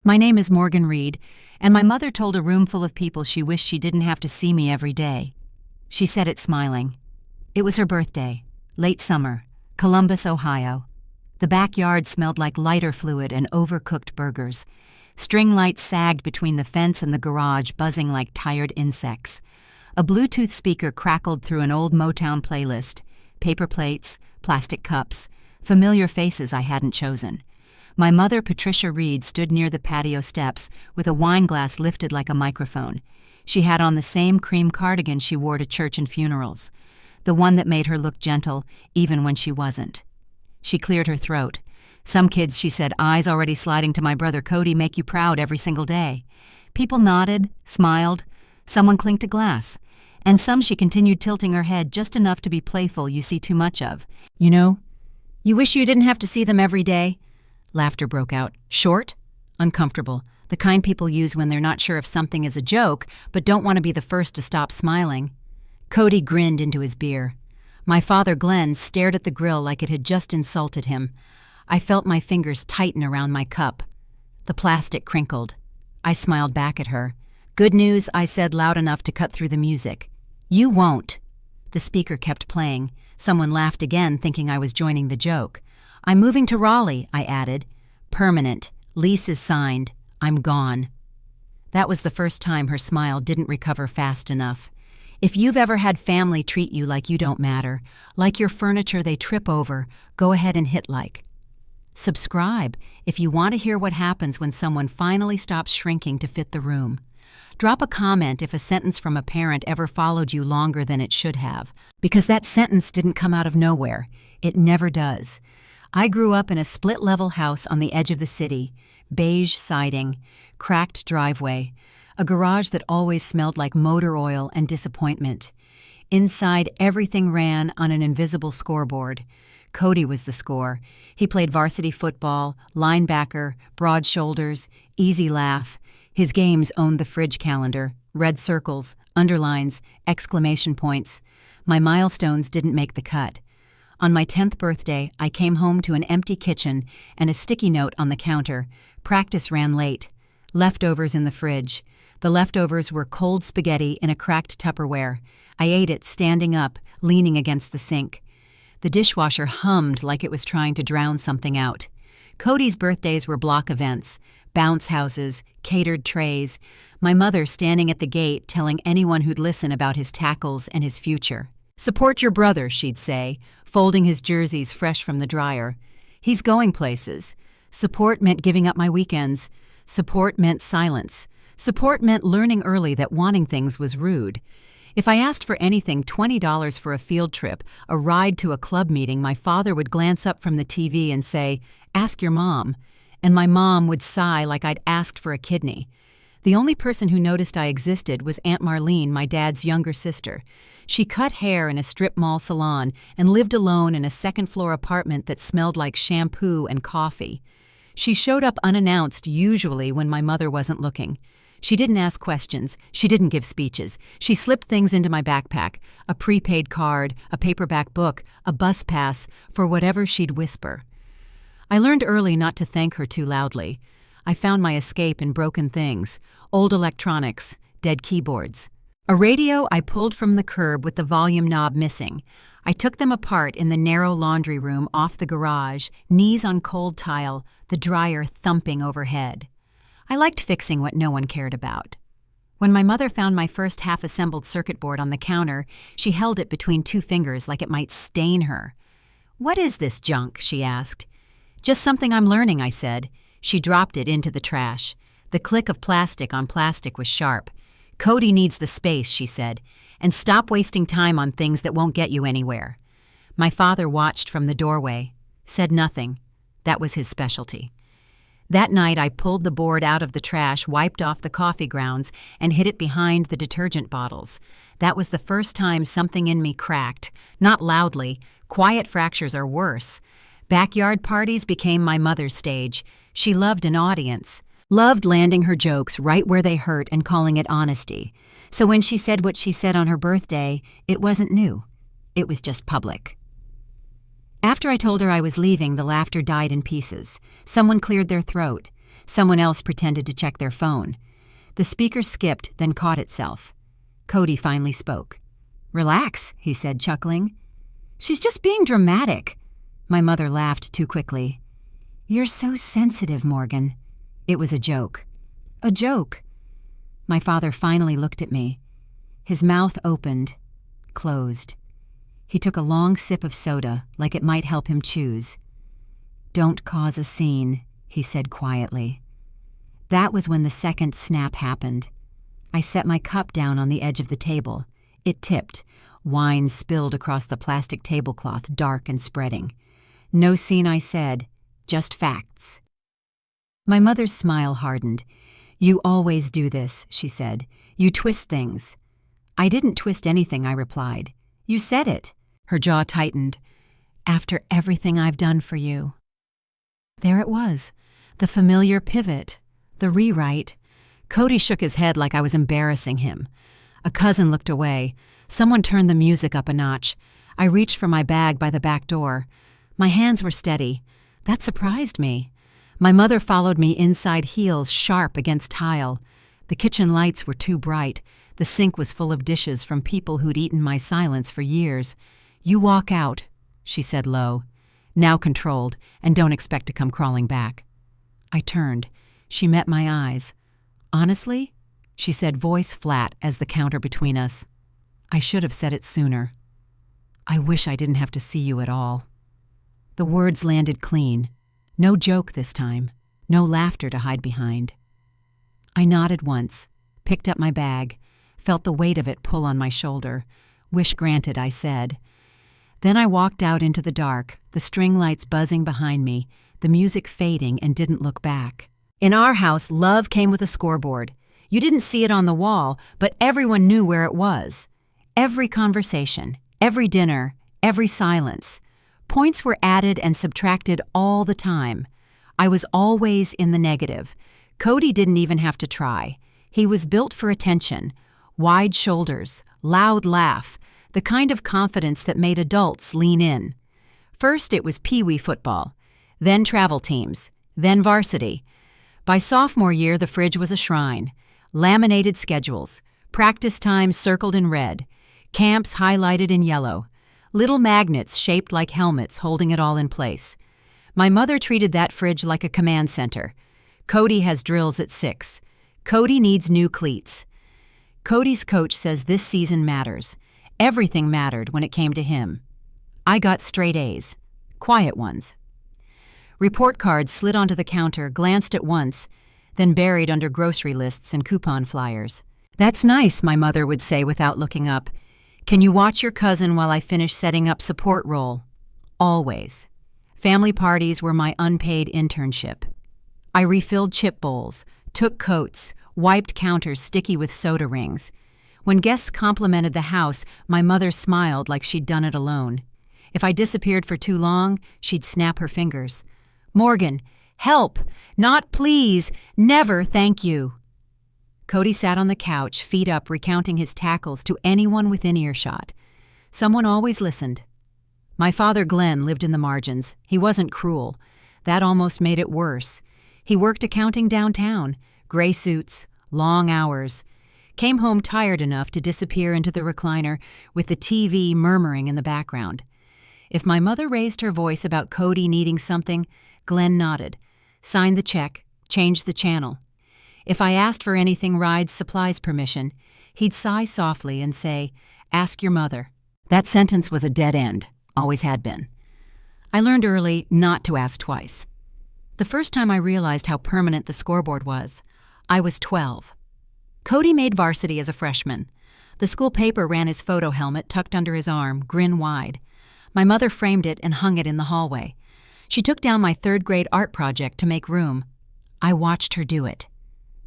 My name is Morgan Reed, and my mother told a room full of people she wished she didn't have to see me every day. She said it smiling. It was her birthday, late summer, Columbus, Ohio. The backyard smelled like lighter fluid and overcooked burgers. String lights sagged between the fence and the garage, buzzing like tired insects. A Bluetooth speaker crackled through an old Motown playlist. Paper plates, plastic cups, familiar faces I hadn't chosen. My mother, Patricia Reed, stood near the patio steps with a wine glass lifted like a microphone. She had on the same cream cardigan she wore to church and funerals, the one that made her look gentle even when she wasn't. She cleared her throat. Some kids, she said, eyes already sliding to my brother Cody, make you proud every single day. People nodded, smiled. Someone clinked a glass. And some she continued tilting her head just enough to be playful you see too much of. You know, you wish you didn't have to see them every day. Laughter broke out. Short? Uncomfortable. The kind people use when they're not sure if something is a joke, but don't want to be the first to stop smiling. Cody grinned into his beer. My father, Glenn, stared at the grill like it had just insulted him. I felt my fingers tighten around my cup. The plastic crinkled. I smiled back at her. Good news, I said loud enough to cut through the music. You won't. The speaker kept playing. Someone laughed again, thinking I was joining the joke. I'm moving to Raleigh, I added. Permanent. Lease is signed. I'm gone. That was the first time her smile didn't recover fast enough. If you've ever had family treat you like you don't matter, like your furniture they trip over, go ahead and hit like. Subscribe if you want to hear what happens when someone finally stops shrinking to fit the room. Drop a comment if a sentence from a parent ever followed you longer than it should have, because that sentence didn't come out of nowhere. It never does. I grew up in a split-level house on the edge of the city, beige siding, cracked driveway, a garage that always smelled like motor oil and disappointment. Inside, everything ran on an invisible scoreboard. Cody was the score. He played varsity football, linebacker, broad shoulders, easy laugh. His games owned the fridge calendar, red circles, underlines, exclamation points. My milestones didn't make the cut. On my 10th birthday, I came home to an empty kitchen and a sticky note on the counter. Practice ran late. Leftovers in the fridge. The leftovers were cold spaghetti in a cracked Tupperware. I ate it standing up, leaning against the sink. The dishwasher hummed like it was trying to drown something out. Cody's birthdays were block events, bounce houses, catered trays. My mother standing at the gate telling anyone who'd listen about his tackles and his future. Support your brother, she'd say, folding his jerseys fresh from the dryer. He's going places. Support meant giving up my weekends. Support meant silence. Support meant learning early that wanting things was rude. If I asked for anything, $20 for a field trip, a ride to a club meeting, my father would glance up from the TV and say, "Ask your mom." And my mom would sigh like I'd asked for a kidney. The only person who noticed I existed was Aunt Marlene, my dad's younger sister. She cut hair in a strip mall salon and lived alone in a second-floor apartment that smelled like shampoo and coffee. She showed up unannounced usually when my mother wasn't looking. She didn't ask questions. She didn't give speeches. She slipped things into my backpack, a prepaid card, a paperback book, a bus pass, for whatever she'd whisper. I learned early not to thank her too loudly. I found my escape in broken things, old electronics, dead keyboards. A radio I pulled from the curb with the volume knob missing. I took them apart in the narrow laundry room off the garage, knees on cold tile, the dryer thumping overhead. I liked fixing what no one cared about. When my mother found my first half-assembled circuit board on the counter, she held it between two fingers like it might stain her. "What is this junk?" she asked. "Just something I'm learning," I said. She dropped it into the trash. The click of plastic on plastic was sharp. "Cody needs the space," she said, "and stop wasting time on things that won't get you anywhere." My father watched from the doorway, said nothing. That was his specialty. That night I pulled the board out of the trash, wiped off the coffee grounds, and hid it behind the detergent bottles. That was the first time something in me cracked, not loudly. Quiet fractures are worse. Backyard parties became my mother's stage. She loved an audience, loved landing her jokes right where they hurt and calling it honesty. So when she said what she said on her birthday, it wasn't new. It was just public. After I told her I was leaving, the laughter died in pieces. Someone cleared their throat. Someone else pretended to check their phone. The speaker skipped, then caught itself. Cody finally spoke. "Relax," he said, chuckling. "She's just being dramatic." My mother laughed too quickly. "You're so sensitive, Morgan." It was a joke. A joke. My father finally looked at me. His mouth opened, closed. He took a long sip of soda, like it might help him choose. "Don't cause a scene," he said quietly. That was when the second snap happened. I set my cup down on the edge of the table. It tipped. Wine spilled across the plastic tablecloth, dark and spreading. "No scene," I said, "just facts." My mother's smile hardened. "You always do this," she said. "You twist things." "I didn't twist anything," I replied. "You said it." Her jaw tightened. "After everything I've done for you." There it was, the familiar pivot, the rewrite. Cody shook his head like I was embarrassing him. A cousin looked away. Someone turned the music up a notch. I reached for my bag by the back door. My hands were steady. That surprised me. My mother followed me inside, heels sharp against tile. The kitchen lights were too bright. The sink was full of dishes from people who'd eaten my silence for years. "You walk out," she said low. "Now controlled, and don't expect to come crawling back." I turned. She met my eyes. "Honestly?" she said, voice flat as the counter between us. "I should have said it sooner. I wish I didn't have to see you at all." The words landed clean. No joke this time. No laughter to hide behind. I nodded once, picked up my bag, felt the weight of it pull on my shoulder. "Wish granted," I said. Then I walked out into the dark, the string lights buzzing behind me, the music fading, and didn't look back. In our house, love came with a scoreboard. You didn't see it on the wall, but everyone knew where it was. Every conversation, every dinner, every silence. Points were added and subtracted all the time. I was always in the negative. Cody didn't even have to try. He was built for attention. Wide shoulders, loud laugh, the kind of confidence that made adults lean in. First it was pee-wee football, then travel teams, then varsity. By sophomore year, the fridge was a shrine. Laminated schedules, practice times circled in red, camps highlighted in yellow, little magnets shaped like helmets holding it all in place. My mother treated that fridge like a command center. "Cody has drills at 6. Cody needs new cleats." Cody's coach says this season matters. Everything mattered when it came to him. I got straight A's, quiet ones. Report cards slid onto the counter, glanced at once, then buried under grocery lists and coupon flyers. "That's nice," my mother would say without looking up. "Can you watch your cousin while I finish setting up support role?" Always. Family parties were my unpaid internship. I refilled chip bowls, took coats, wiped counters sticky with soda rings. When guests complimented the house, my mother smiled like she'd done it alone. If I disappeared for too long, she'd snap her fingers. "Morgan, help! Not please! Never thank you!" Cody sat on the couch, feet up, recounting his tackles to anyone within earshot. Someone always listened. My father, Glenn, lived in the margins. He wasn't cruel. That almost made it worse. He worked accounting downtown, gray suits, long hours. Came home tired enough to disappear into the recliner with the TV murmuring in the background. If my mother raised her voice about Cody needing something, Glenn nodded, signed the check, changed the channel. If I asked for anything rides, supplies permission, he'd sigh softly and say, "Ask your mother." That sentence was a dead end, always had been. I learned early not to ask twice. The first time I realized how permanent the scoreboard was, I was 12. Cody made varsity as a freshman. The school paper ran his photo helmet tucked under his arm, grin wide. My mother framed it and hung it in the hallway. She took down my third-grade art project to make room. I watched her do it.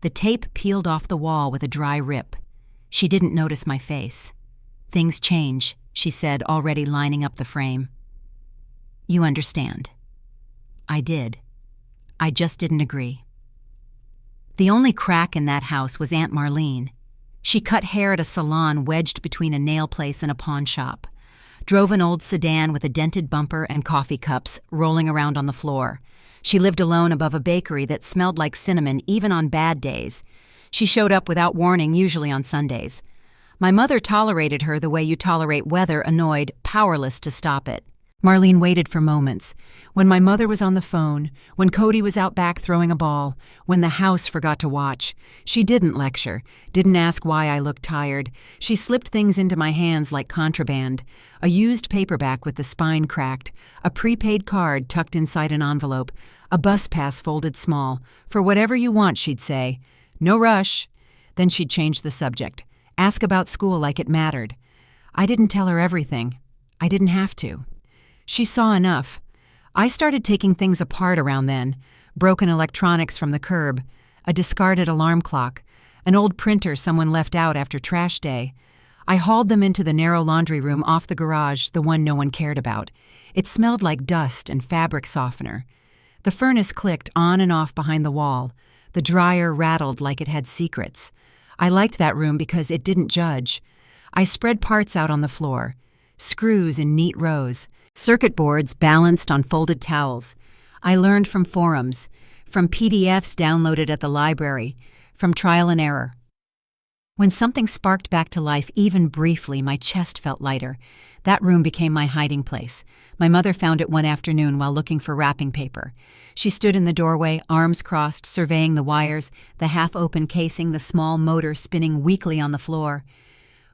The tape peeled off the wall with a dry rip. She didn't notice my face. "Things change," she said, already lining up the frame. "You understand." I did. I just didn't agree. The only crack in that house was Aunt Marlene. She cut hair at a salon wedged between a nail place and a pawn shop, drove an old sedan with a dented bumper and coffee cups rolling around on the floor, She lived alone above a bakery that smelled like cinnamon even on bad days. She showed up without warning, usually on Sundays. My mother tolerated her the way you tolerate weather, annoyed, powerless to stop it. Marlene waited for moments. When my mother was on the phone, when Cody was out back throwing a ball, when the house forgot to watch. She didn't lecture, didn't ask why I looked tired. She slipped things into my hands like contraband. A used paperback with the spine cracked, a prepaid card tucked inside an envelope, a bus pass folded small. For whatever you want, she'd say. No rush. Then she'd change the subject. Ask about school like it mattered. I didn't tell her everything. I didn't have to. She saw enough. I started taking things apart around then. Broken electronics from the curb, a discarded alarm clock, an old printer someone left out after trash day. I hauled them into the narrow laundry room off the garage, the one no one cared about. It smelled like dust and fabric softener. The furnace clicked on and off behind the wall. The dryer rattled like it had secrets. I liked that room because it didn't judge. I spread parts out on the floor. Screws in neat rows. Circuit boards balanced on folded towels. I learned from forums, from PDFs downloaded at the library, from trial and error. When something sparked back to life even briefly, my chest felt lighter. That room became my hiding place. My mother found it one afternoon while looking for wrapping paper. She stood in the doorway, arms crossed, surveying the wires, the half-open casing, the small motor spinning weakly on the floor.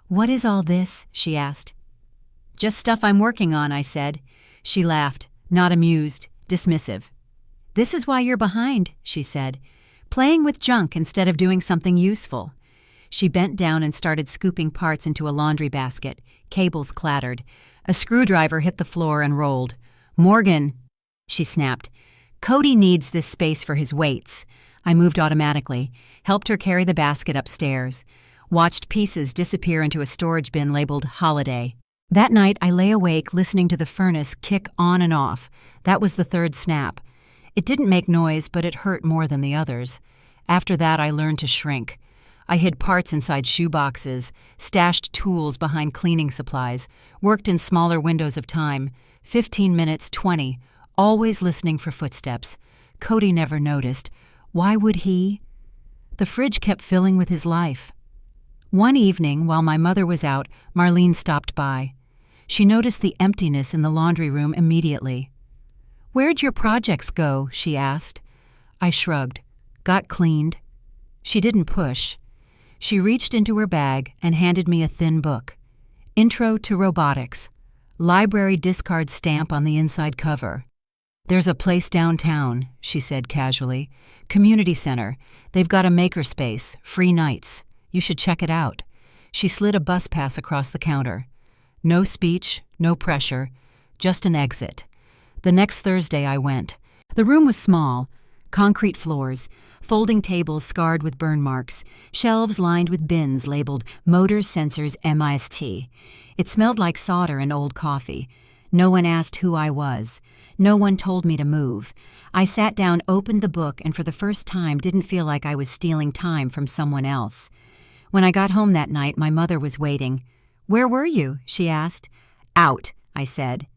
"What is all this?" she asked. "Just stuff I'm working on," I said. She laughed, not amused, dismissive. "This is why you're behind," she said. "Playing with junk instead of doing something useful." She bent down and started scooping parts into a laundry basket. Cables clattered. A screwdriver hit the floor and rolled. "Morgan," she snapped. "Cody needs this space for his weights." I moved automatically, helped her carry the basket upstairs, watched pieces disappear into a storage bin labeled Holiday. That night, I lay awake listening to the furnace kick on and off. That was the third snap. It didn't make noise, but it hurt more than the others. After that, I learned to shrink. I hid parts inside shoeboxes, stashed tools behind cleaning supplies, worked in smaller windows of time, 15 minutes, 20, always listening for footsteps. Cody never noticed. Why would he? The fridge kept filling with his life. One evening, while my mother was out, Marlene stopped by. She noticed the emptiness in the laundry room immediately. "Where'd your projects go?" she asked. I shrugged. "Got cleaned." She didn't push. She reached into her bag and handed me a thin book. Intro to Robotics. Library discard stamp on the inside cover. "There's a place downtown," she said casually. "Community center. They've got a makerspace, free nights. You should check it out." She slid a bus pass across the counter. No speech, no pressure, just an exit. The next Thursday I went. The room was small. Concrete floors, folding tables scarred with burn marks, shelves lined with bins labeled Motors Sensors MIST. It smelled like solder and old coffee. No one asked who I was. No one told me to move. I sat down, opened the book, and for the first time didn't feel like I was stealing time from someone else. When I got home that night, my mother was waiting. "Where were you?" she asked. "Out," I said.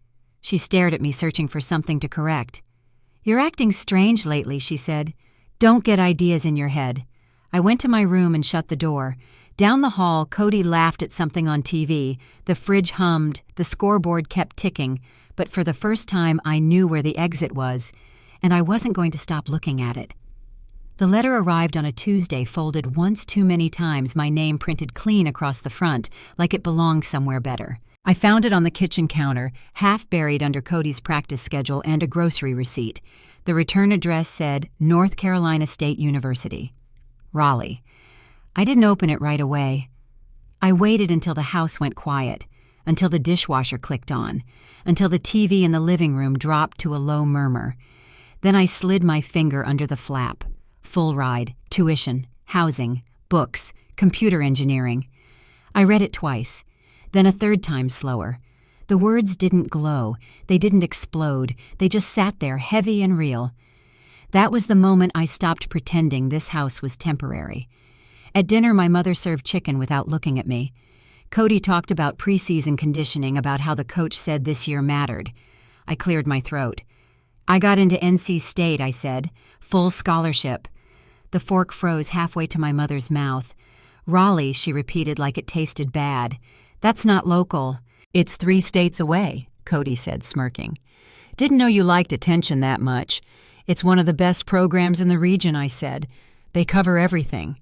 She stared at me, searching for something to correct. "You're acting strange lately," she said. "Don't get ideas in your head." I went to my room and shut the door. Down the hall, Cody laughed at something on TV. The fridge hummed. The scoreboard kept ticking. But for the first time, I knew where the exit was, and I wasn't going to stop looking at it. The letter arrived on a Tuesday, folded once too many times, my name printed clean across the front, like it belonged somewhere better. I found it on the kitchen counter, half buried under Cody's practice schedule and a grocery receipt. The return address said North Carolina State University. Raleigh. I didn't open it right away. I waited until the house went quiet, until the dishwasher clicked on, until the TV in the living room dropped to a low murmur. Then I slid my finger under the flap. Full ride, tuition, housing, books, computer engineering. I read it twice, then a third time slower. The words didn't glow, they didn't explode, they just sat there heavy and real. That was the moment I stopped pretending this house was temporary. At dinner, my mother served chicken without looking at me. Cody talked about preseason conditioning, about how the coach said this year mattered. I cleared my throat. I got into NC State, I said. Full scholarship. The fork froze halfway to my mother's mouth. Raleigh, she repeated like it tasted bad. That's not local. It's 3 states away, Cody said, smirking. Didn't know you liked attention that much. It's one of the best programs in the region, I said. They cover everything.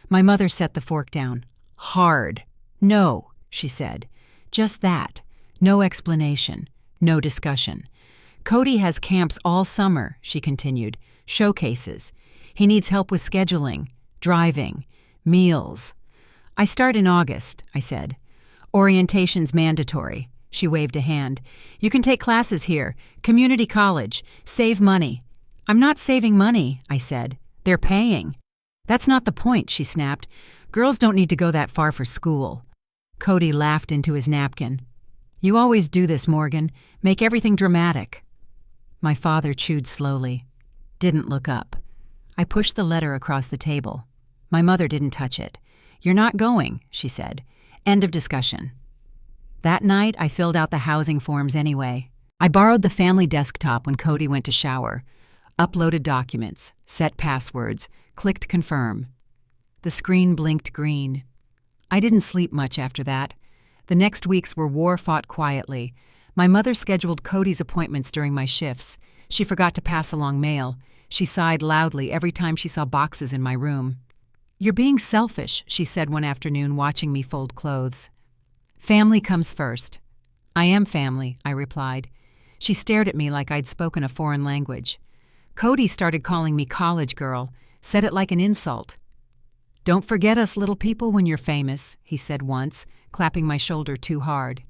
My mother set the fork down. Hard. No, she said. Just that. No explanation. No discussion. Cody has camps all summer, she continued. Showcases. He needs help with scheduling, driving, meals. I start in August, I said. Orientation's mandatory. She waved a hand. You can take classes here. Community college. Save money. I'm not saving money, I said. They're paying. That's not the point, she snapped. Girls don't need to go that far for school. Cody laughed into his napkin. You always do this, Morgan. Make everything dramatic. My father chewed slowly. Didn't look up. I pushed the letter across the table. My mother didn't touch it. You're not going, she said. End of discussion. That night, I filled out the housing forms anyway. I borrowed the family desktop when Cody went to shower, uploaded documents, set passwords, clicked confirm. The screen blinked green. I didn't sleep much after that. The next weeks were war-fought quietly. My mother scheduled Cody's appointments during my shifts. She forgot to pass along mail. She sighed loudly every time she saw boxes in my room. You're being selfish, she said one afternoon, watching me fold clothes. Family comes first. I am family, I replied. She stared at me like I'd spoken a foreign language. Cody started calling me college girl, said it like an insult. Don't forget us little people when you're famous, he said once, clapping my shoulder too hard.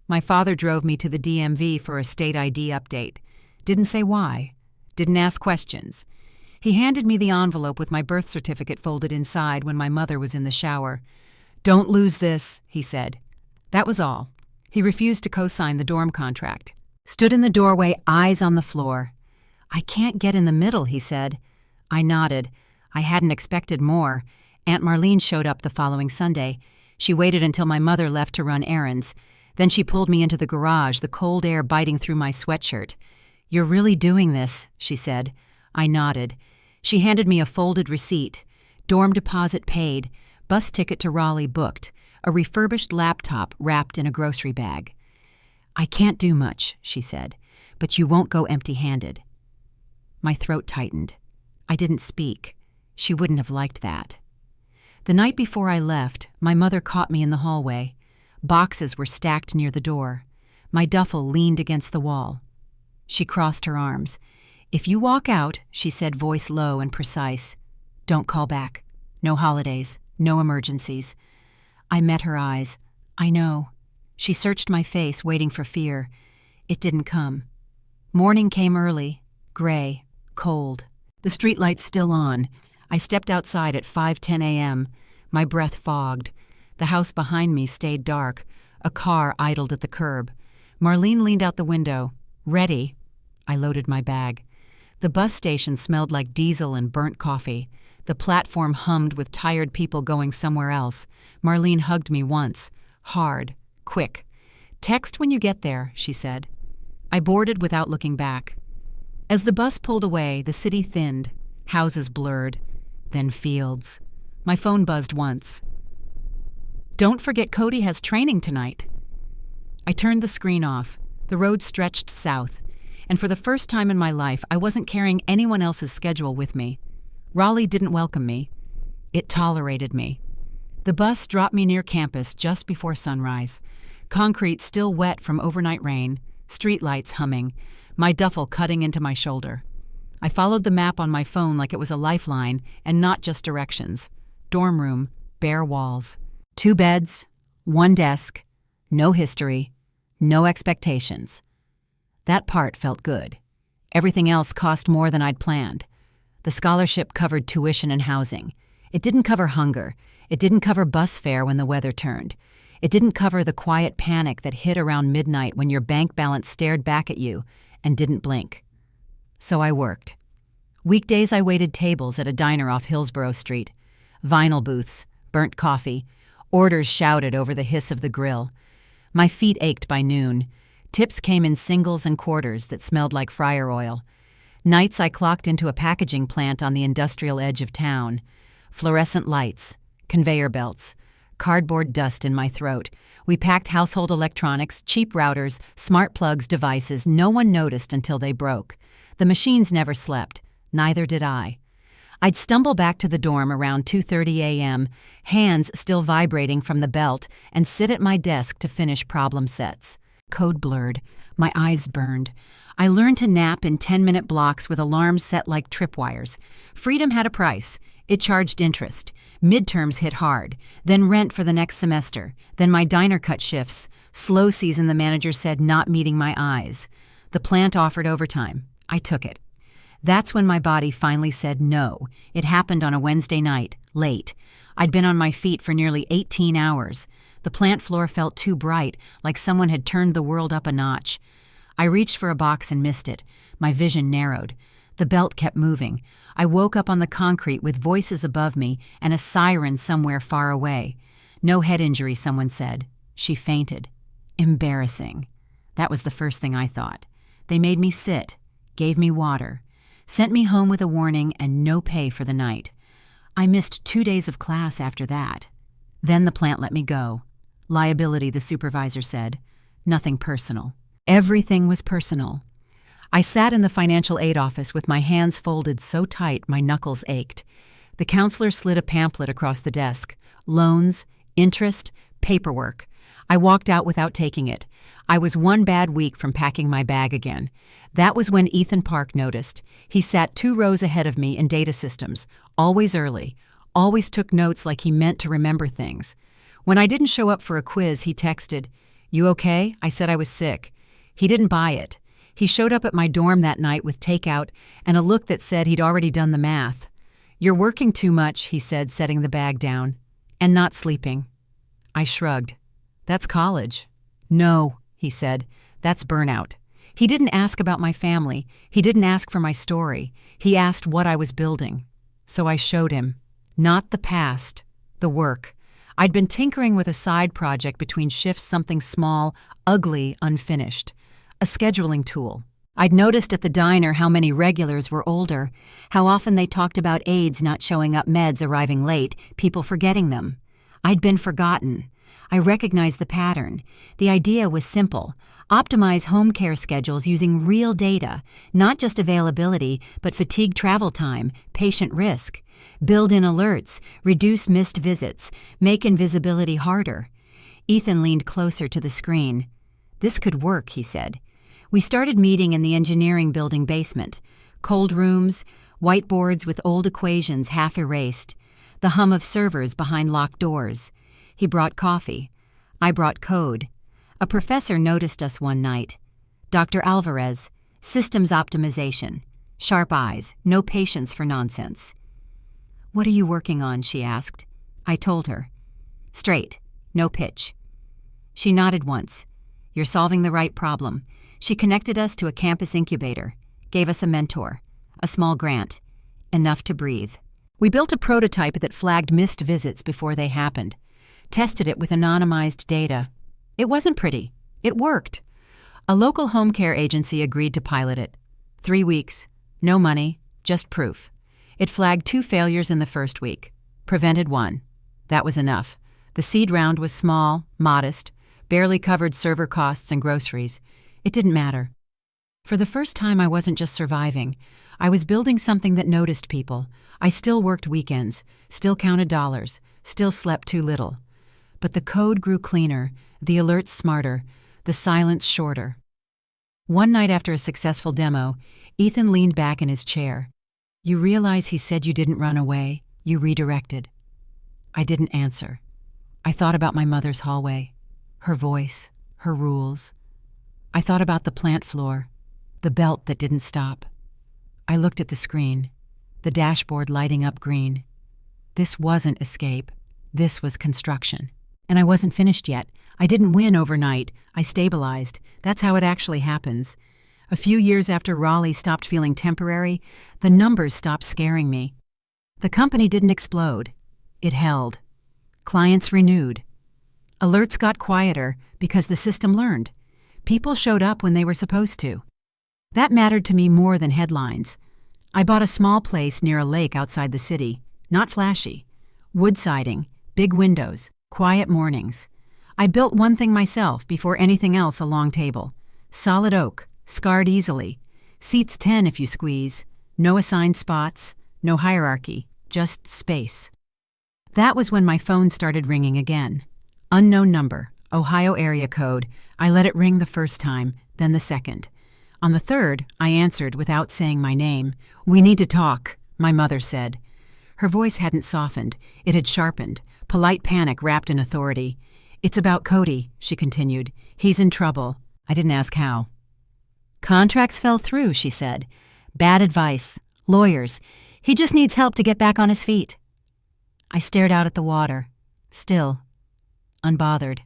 My father drove me to the DMV for a state ID update. Didn't say why. Didn't ask questions. He handed me the envelope with my birth certificate folded inside when my mother was in the shower. Don't lose this, he said. That was all. He refused to co-sign the dorm contract. Stood in the doorway, eyes on the floor. I can't get in the middle, he said. I nodded. I hadn't expected more. Aunt Marlene showed up the following Sunday. She waited until my mother left to run errands. Then she pulled me into the garage, the cold air biting through my sweatshirt. You're really doing this, she said. I nodded. She handed me a folded receipt. Dorm deposit paid. Bus ticket to Raleigh booked. A refurbished laptop wrapped in a grocery bag. I can't do much, she said, but you won't go empty-handed. My throat tightened. I didn't speak. She wouldn't have liked that. The night before I left, my mother caught me in the hallway. Boxes were stacked near the door. My duffel leaned against the wall. She crossed her arms. If you walk out, she said, voice low and precise, don't call back. No holidays. No emergencies. I met her eyes. I know. She searched my face, waiting for fear. It didn't come. Morning came early, gray, cold. The streetlights still on. I stepped outside at 5:10 a.m. My breath fogged. The house behind me stayed dark. A car idled at the curb. Marlene leaned out the window. Ready. I loaded my bag. The bus station smelled like diesel and burnt coffee. The platform hummed with tired people going somewhere else. Marlene hugged me once. Hard. Quick. Text when you get there, she said. I boarded without looking back. As the bus pulled away, the city thinned. Houses blurred. Then fields. My phone buzzed once. Don't forget Cody has training tonight. I turned the screen off. The road stretched south. And for the first time in my life, I wasn't carrying anyone else's schedule with me. Raleigh didn't welcome me. It tolerated me. The bus dropped me near campus just before sunrise. Concrete still wet from overnight rain, streetlights humming, my duffel cutting into my shoulder. I followed the map on my phone like it was a lifeline and not just directions. Dorm room, bare walls. 2 beds, 1 desk, no history, no expectations. That part felt good. Everything else cost more than I'd planned. The scholarship covered tuition and housing. It didn't cover hunger. It didn't cover bus fare when the weather turned. It didn't cover the quiet panic that hit around midnight when your bank balance stared back at you and didn't blink. So I worked. Weekdays I waited tables at a diner off Hillsborough Street. Vinyl booths, burnt coffee, orders shouted over the hiss of the grill. My feet ached by noon. Tips came in singles and quarters that smelled like fryer oil. Nights I clocked into a packaging plant on the industrial edge of town. Fluorescent lights, conveyor belts, cardboard dust in my throat. We packed household electronics, cheap routers, smart plugs, devices no one noticed until they broke. The machines never slept. Neither did I. I'd stumble back to the dorm around 2:30 a.m., hands still vibrating from the belt, and sit at my desk to finish problem sets. Code blurred. My eyes burned. I learned to nap in 10-minute blocks with alarms set like tripwires. Freedom had a price. It charged interest. Midterms hit hard. Then rent for the next semester. Then my diner cut shifts. Slow season, the manager said, not meeting my eyes. The plant offered overtime. I took it. That's when my body finally said no. It happened on a Wednesday night, late. I'd been on my feet for nearly 18 hours. The plant floor felt too bright, like someone had turned the world up a notch. I reached for a box and missed it. My vision narrowed. The belt kept moving. I woke up on the concrete with voices above me and a siren somewhere far away. No head injury, someone said. She fainted. Embarrassing. That was the first thing I thought. They made me sit, gave me water, sent me home with a warning and no pay for the night. I missed 2 days of class after that. Then the plant let me go. Liability, the supervisor said. Nothing personal. Everything was personal. I sat in the financial aid office with my hands folded so tight my knuckles ached. The counselor slid a pamphlet across the desk. Loans, interest, paperwork. I walked out without taking it. I was one bad week from packing my bag again. That was when Ethan Park noticed. He sat 2 rows ahead of me in data systems, always early, always took notes like he meant to remember things. When I didn't show up for a quiz, he texted, "You okay?" I said I was sick. He didn't buy it. He showed up at my dorm that night with takeout and a look that said he'd already done the math. "You're working too much," he said, setting the bag down, "and not sleeping." I shrugged. "That's college." "No," he said, "that's burnout." He didn't ask about my family. He didn't ask for my story. He asked what I was building. So I showed him. Not the past, the work. I'd been tinkering with a side project between shifts, something small, ugly, unfinished. A scheduling tool. I'd noticed at the diner how many regulars were older, how often they talked about aides not showing up, meds arriving late, people forgetting them. I'd been forgotten. I recognized the pattern. The idea was simple. Optimize home care schedules using real data, not just availability, but fatigue, travel time, patient risk. Build in alerts, reduce missed visits, make invisibility harder. Ethan leaned closer to the screen. "This could work," he said. We started meeting in the engineering building basement. Cold rooms, whiteboards with old equations half erased, the hum of servers behind locked doors. He brought coffee. I brought code. A professor noticed us one night. Dr. Alvarez, systems optimization. Sharp eyes, no patience for nonsense. "What are you working on?" she asked. I told her. Straight, no pitch. She nodded once. "You're solving the right problem." She connected us to a campus incubator, gave us a mentor, a small grant, enough to breathe. We built a prototype that flagged missed visits before they happened, tested it with anonymized data. It wasn't pretty. It worked. A local home care agency agreed to pilot it. 3 weeks, no money, just proof. It flagged 2 failures in the first week, prevented 1. That was enough. The seed round was small, modest, barely covered server costs and groceries. It didn't matter. For the first time, I wasn't just surviving. I was building something that noticed people. I still worked weekends, still counted dollars, still slept too little. But the code grew cleaner, the alerts smarter, the silence shorter. One night after a successful demo, Ethan leaned back in his chair. "You realize he said you didn't run away, you redirected." I didn't answer. I thought about my mother's hallway, her voice, her rules. I thought about the plant floor, the belt that didn't stop. I looked at the screen, the dashboard lighting up green. This wasn't escape. This was construction. And I wasn't finished yet. I didn't win overnight. I stabilized. That's how it actually happens. A few years after Raleigh stopped feeling temporary, the numbers stopped scaring me. The company didn't explode. It held. Clients renewed. Alerts got quieter because the system learned. People showed up when they were supposed to. That mattered to me more than headlines. I bought a small place near a lake outside the city, not flashy. Wood siding, big windows, quiet mornings. I built one thing myself before anything else, a long table. Solid oak, scarred easily. Seats 10 if you squeeze. No assigned spots, no hierarchy, just space. That was when my phone started ringing again. Unknown number, Ohio area code. I let it ring the first time, then the second. On the third, I answered without saying my name. "We need to talk," my mother said. Her voice hadn't softened, it had sharpened, polite panic wrapped in authority. "It's about Cody," she continued. "He's in trouble." I didn't ask how. "Contracts fell through," she said. "Bad advice. Lawyers. He just needs help to get back on his feet." I stared out at the water, still, unbothered.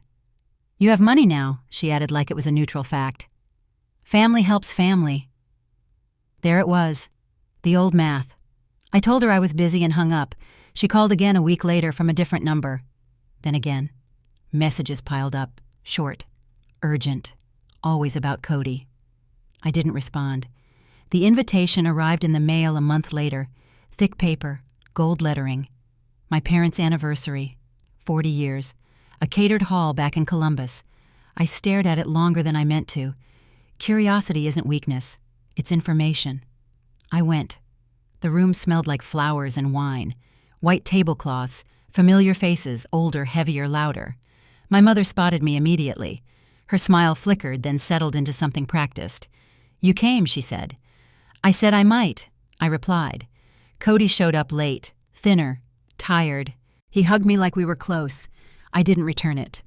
"You have money now," she added like it was a neutral fact. "Family helps family." There it was, the old math. I told her I was busy and hung up. She called again a week later from a different number. Then again. Messages piled up, short, urgent, always about Cody. I didn't respond. The invitation arrived in the mail a month later, thick paper, gold lettering. My parents' anniversary, 40 years, a catered hall back in Columbus. I stared at it longer than I meant to. Curiosity isn't weakness, it's information. I went. The room smelled like flowers and wine, white tablecloths, familiar faces, older, heavier, louder. My mother spotted me immediately. Her smile flickered, then settled into something practiced. "You came," she said. "I said I might," I replied. Cody showed up late, thinner, tired. He hugged me like we were close. I didn't return it.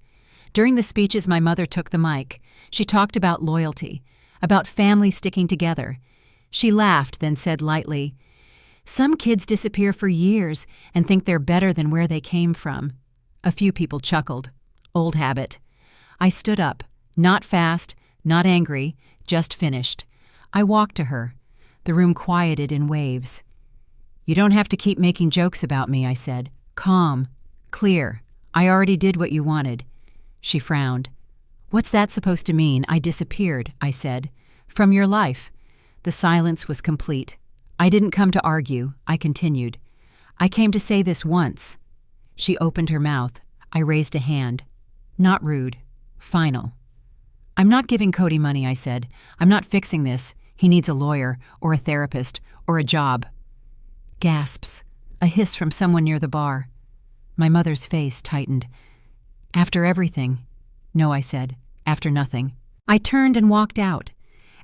During the speeches, my mother took the mic. She talked about loyalty, about family sticking together. She laughed, then said lightly, "Some kids disappear for years and think they're better than where they came from." A few people chuckled. Old habit. I stood up, not fast, not angry, just finished. I walked to her. The room quieted in waves. "You don't have to keep making jokes about me," I said. "Calm, clear. I already did what you wanted." She frowned. "What's that supposed to mean? I disappeared," I said. "From your life." The silence was complete. I didn't come to argue, I continued. "I came to say this once." She opened her mouth. I raised a hand. Not rude. Final. "I'm not giving Cody money," I said. "I'm not fixing this. He needs a lawyer, or a therapist, or a job." Gasps. A hiss from someone near the bar. My mother's face tightened. "After everything?" "No," I said. "After nothing." I turned and walked out.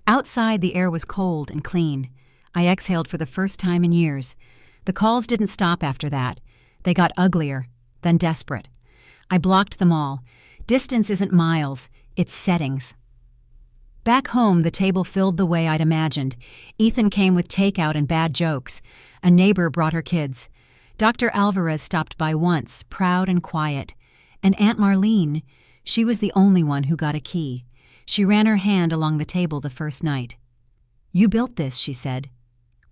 Outside, the air was cold and clean. I exhaled for the first time in years. The calls didn't stop after that. They got uglier, then desperate. I blocked them all. Distance isn't miles, it's settings. Back home, the table filled the way I'd imagined. Ethan came with takeout and bad jokes. A neighbor brought her kids. Dr. Alvarez stopped by once, proud and quiet. And Aunt Marlene, she was the only one who got a key. She ran her hand along the table the first night. "You built this," she said.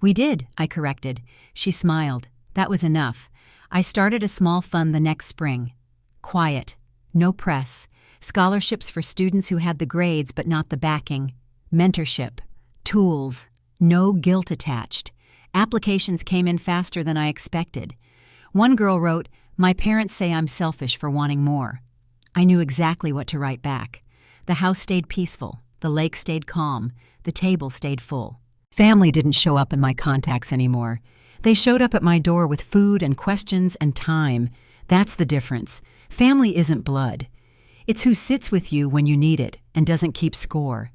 "We did," I corrected. She smiled. That was enough. I started a small fund the next spring. Quiet. No press. Scholarships for students who had the grades but not the backing. Mentorship. Tools. No guilt attached. Applications came in faster than I expected. One girl wrote, "My parents say I'm selfish for wanting more." I knew exactly what to write back. The house stayed peaceful. The lake stayed calm. The table stayed full. Family didn't show up in my contacts anymore. They showed up at my door with food and questions and time. That's the difference. Family isn't blood. It's who sits with you when you need it and doesn't keep score.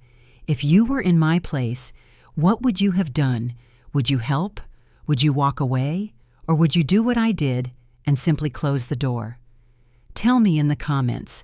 If you were in my place, what would you have done? Would you help? Would you walk away? Or would you do what I did and simply close the door? Tell me in the comments.